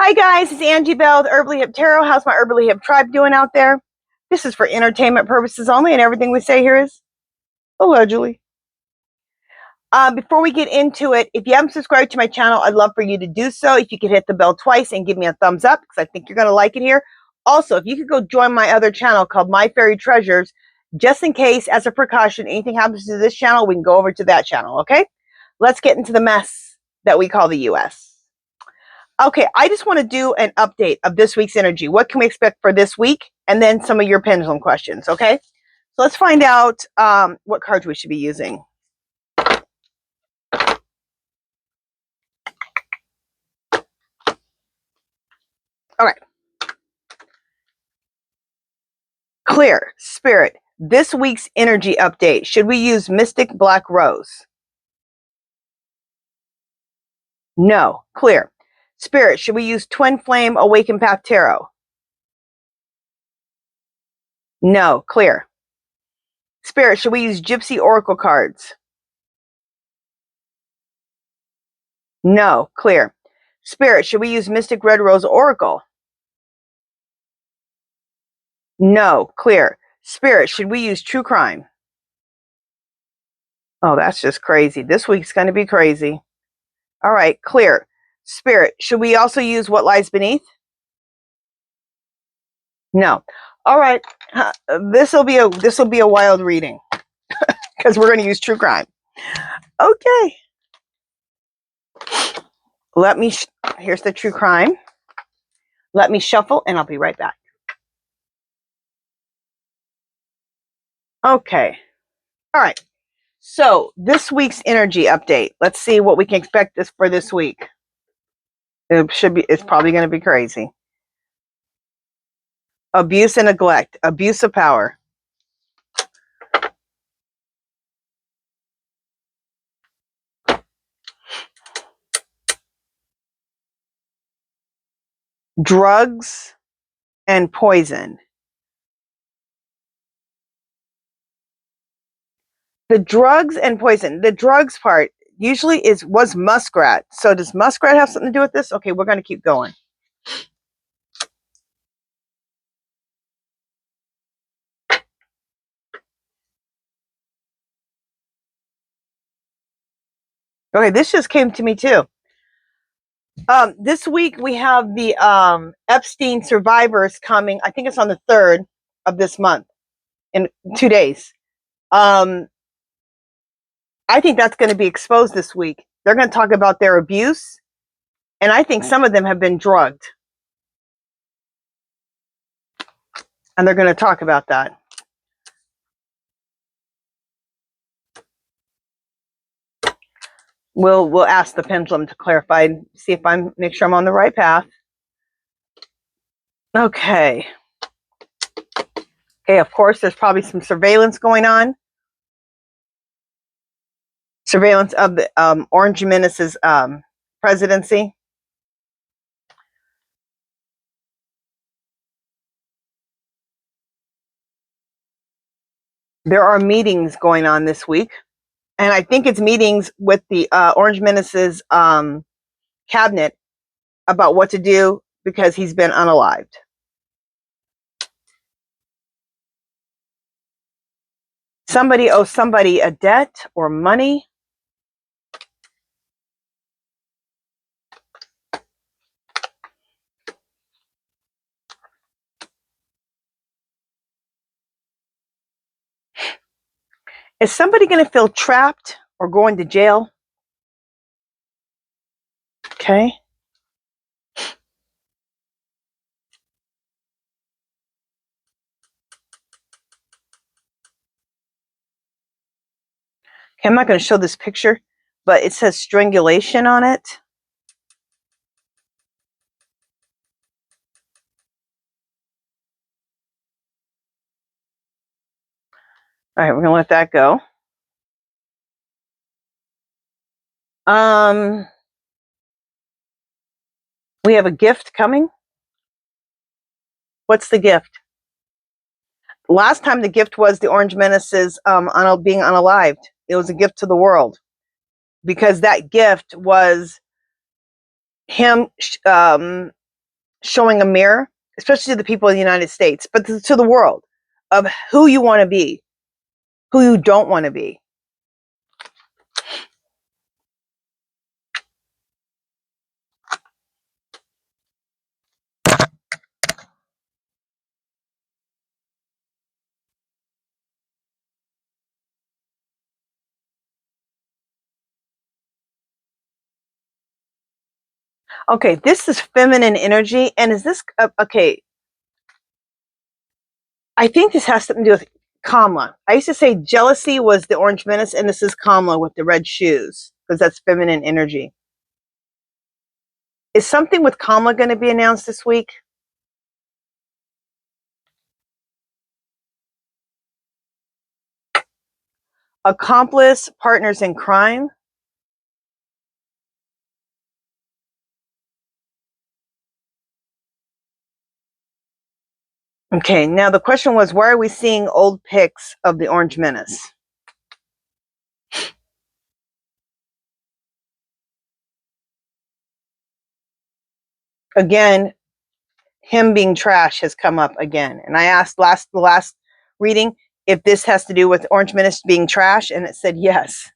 Hi guys, it's Angie Bell with HerballyHipTarot. How's my Herbally Hip tribe doing out there? This is for entertainment purposes only, and everything we say here is allegedly. Before we get into it, if you haven't subscribed to my channel, I'd love for you to do so. If you could hit the bell twice and give me a thumbs up, because I think you're going to like it here. Also, if you could go join my other channel called My Fairy Treasures, just in case, as a precaution, anything happens to this channel, we can go over to that channel, okay? Let's get into the mess that we call the U.S. Okay, I just want to do an update of this week's energy. What can we expect for this week? And then some of your pendulum questions, okay? So let's find out what cards we should be using. All right. Clear, Spirit, this week's energy update. Should we use Mystic Black Rose? No. Clear. Spirit, should we use Twin Flame Awakened Path Tarot? No. Clear. Spirit, should we use Gypsy Oracle cards? No. Clear. Spirit, should we use Mystic Red Rose Oracle? No. Clear. Spirit, should we use True Crime? Oh, that's just crazy. This week's going to be crazy. All right. Clear. Spirit, should we also use What Lies Beneath? No. All right. This will be a wild reading because we're going to use True Crime. Okay. Here's the True Crime. Let me shuffle and I'll be right back. Okay. All right. So this week's energy update. Let's see what we can expect for this week. It's probably going to be crazy. Abuse and neglect. Abuse of power. Drugs and poison. The drugs and poison. The drugs part usually was muskrat. So does muskrat have something to do with this? Okay, we're going to keep going. Okay, this just came to me too. This week we have the Epstein survivors coming. I think it's on the 3rd of this month, in 2 days. I think that's going to be exposed this week. They're going to talk about their abuse, and I think some of them have been drugged. And they're going to talk about that. We'll ask the pendulum to clarify and see if make sure I'm on the right path. Okay. Okay, of course, there's probably some surveillance going on. Surveillance of the Orange Menace's presidency. There are meetings going on this week. And I think it's meetings with the Orange Menace's cabinet about what to do because he's been unalived. Somebody owes somebody a debt or money. Is somebody going to feel trapped or going to jail? Okay. Okay, I'm not going to show this picture, but it says strangulation on it. All right, we're going to let that go. We have a gift coming. What's the gift? Last time the gift was the Orange Menace's being unalived. It was a gift to the world because that gift was him showing a mirror, especially to the people of the United States, but to the world, of who you want to be, who you don't want to be. Okay, this is feminine energy. And is this, okay, I think this has something to do with Kamala. I used to say jealousy was the orange menace, and this is Kamala with the red shoes, because that's feminine energy. Is something with Kamala going to be announced this week? Accomplice, partners in crime. Okay, now the question was, why are we seeing old pics of the orange menace? Again, him being trash has come up again. And I asked the last reading if this has to do with orange menace being trash, and it said yes.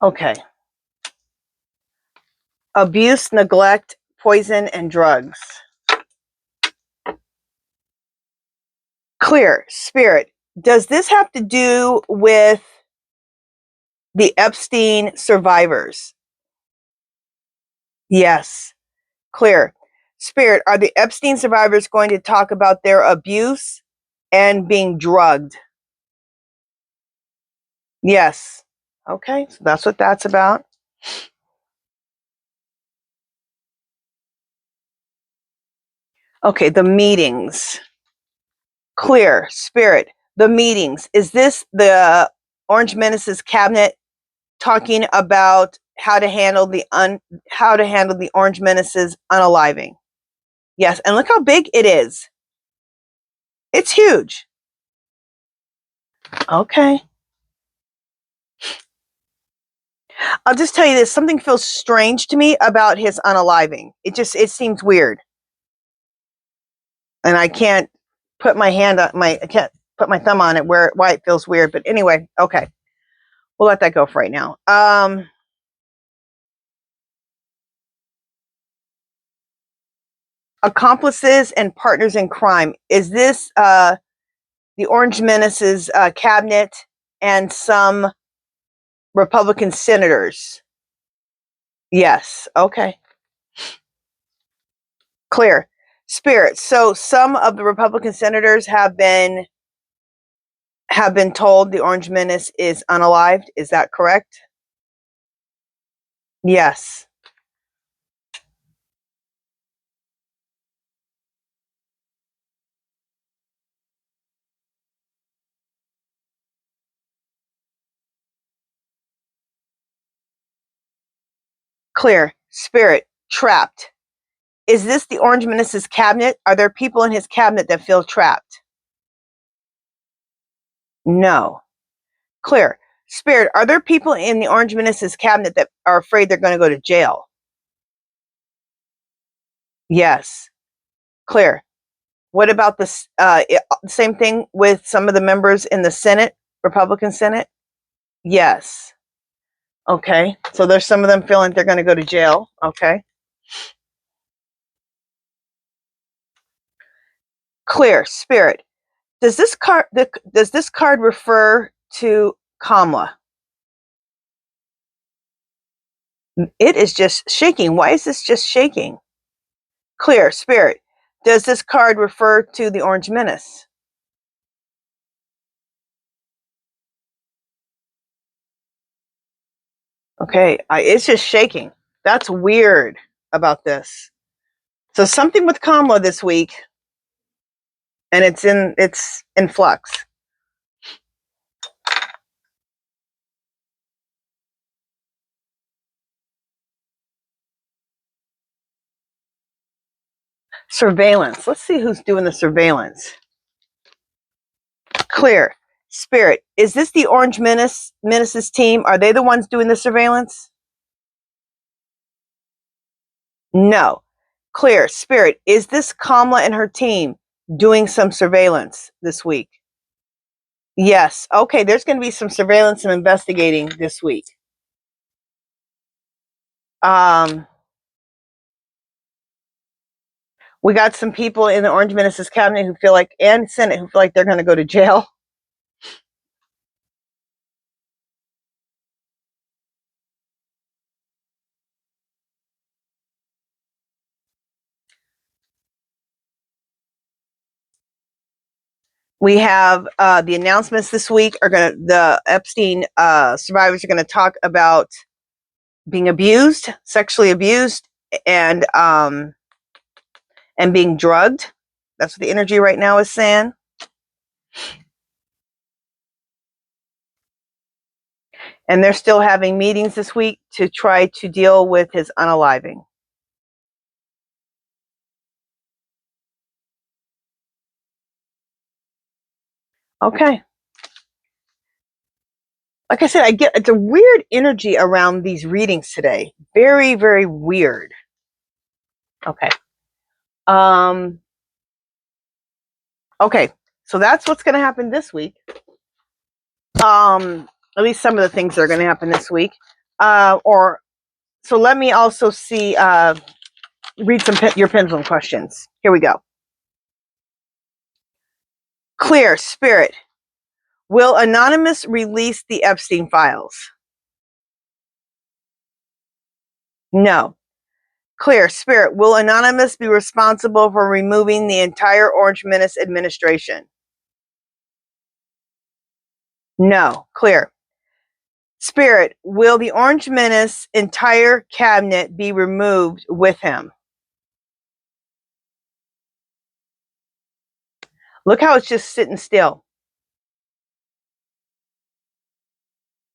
Okay. Abuse, neglect, poison, and drugs. Clear. Spirit. Does this have to do with the Epstein survivors? Yes. Clear. Spirit. Are the Epstein survivors going to talk about their abuse and being drugged? Yes. Okay. So that's what that's about. Okay. The meetings. Clear. Spirit. The meetings. Is this the Orange Menace's cabinet talking about how to handle the Orange Menace's unaliving? Yes, and look how big it is. It's huge. Okay. I'll just tell you this, something feels strange to me about his unaliving. It seems weird. And I can't put my I can't put my thumb on it why it feels weird, but anyway, okay. We'll let that go for right now. Accomplices and partners in crime. Is this the Orange Menace's cabinet and some Republican senators? Yes. Okay. Clear. Spirit. So some of the Republican senators have been told the Orange Menace is unalived. Is that correct? Yes. Clear. Spirit. Trapped. Is this the Orange Menace's cabinet? Are there people in his cabinet that feel trapped? No. Clear. Spirit. Are there people in the Orange Menace's cabinet that are afraid they're going to go to jail? Yes. Clear. What about this? Same thing with some of the members in the Senate, Republican Senate? Yes. Okay. So there's some of them feeling they're going to go to jail. Okay. Clear. Spirit. Does this card refer to Kamala? It is just shaking. Why is this just shaking? Clear. Spirit. Does this card refer to the Orange Menace? Okay. It's just shaking. That's weird about this. So something with Kamala this week, and it's in flux. Surveillance. Let's see who's doing the surveillance. Clear. Spirit. Is this the Orange Menace's team? Are they the ones doing the surveillance? No. Clear. Spirit, is this KAMALA and her team doing some surveillance this week? Yes. Okay, there's going to be some surveillance and investigating this week. We got some people in the Orange Ministers cabinet who feel like, and Senate, who feel like they're going to go to jail. We have the announcements this week are going to, the Epstein survivors are going to talk about being abused, sexually abused, and being drugged. That's what the energy right now is saying. And they're still having meetings this week to try to deal with his unaliving. Okay. Like I said, it's a weird energy around these readings today. Very, very weird. Okay. Okay. So that's what's going to happen this week. At least some of the things that are going to happen this week. So let me also see, read your pendulum questions. Here we go. Clear. Spirit, will Anonymous release the Epstein files? No. Clear. Spirit, will Anonymous be responsible for removing the entire Orange Menace administration? No. Clear. Spirit, will the Orange Menace entire cabinet be removed with him? Look how it's just sitting still.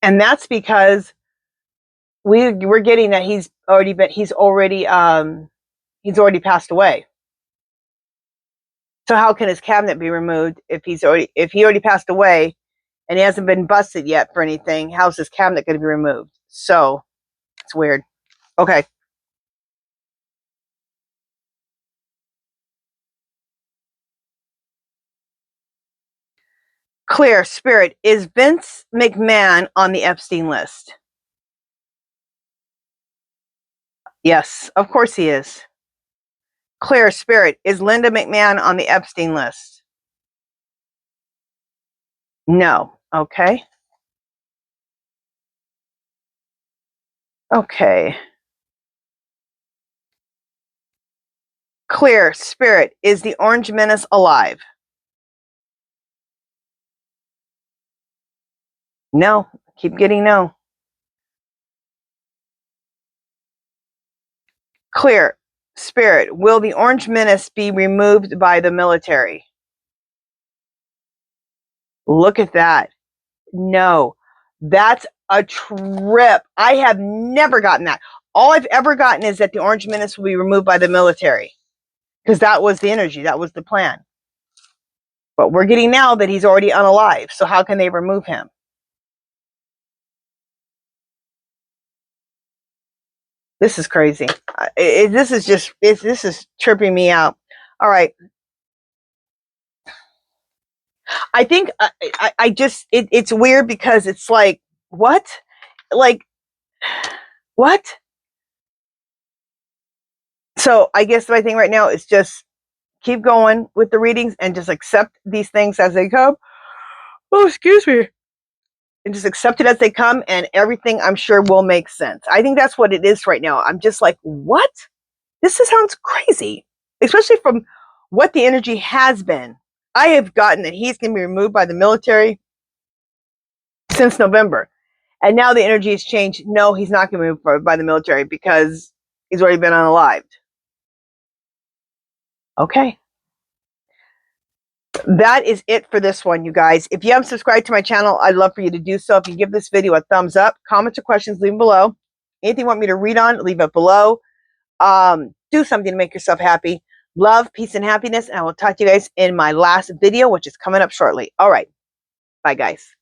And that's because we're getting that he's already passed away. So how can his cabinet be removed if he already passed away and he hasn't been busted yet for anything? How's his cabinet going to be removed? So it's weird. Okay. Clear. Spirit, is Vince McMahon on the Epstein list? Yes, of course he is. Clear. Spirit, is Linda McMahon on the Epstein list? No. Okay. Okay. Clear. Spirit, is the Orange Menace alive? No. Keep getting no. Clear. Spirit, will the Orange Menace be removed by the military? Look at that. No. That's a trip. I have never gotten that. All I've ever gotten is that the Orange Menace will be removed by the military. Because that was the energy. That was the plan. But we're getting now that he's already unalive. So how can they remove him? This is crazy. This is tripping me out. All right. I think it's weird because it's like, what? Like, what? So I guess my thing right now is just keep going with the readings and just accept these things as they come. Oh, excuse me. And just accept it as they come, and everything I'm sure will make sense. I think that's what it is right now. I'm just like, what? This sounds crazy, especially from what the energy has been. I have gotten that he's going to be removed by the military since November. And now the energy has changed. No, he's not going to be removed by the military because he's already been unalived. Okay. That is it for this one, you guys. If you haven't subscribed to my channel, I'd love for you to do so. If you give this video a thumbs up, comments or questions, leave them below. Anything you want me to read on, leave it below. Do something to make yourself happy. Love, peace, and happiness. And I will talk to you guys in my last video, which is coming up shortly. All right. Bye, guys.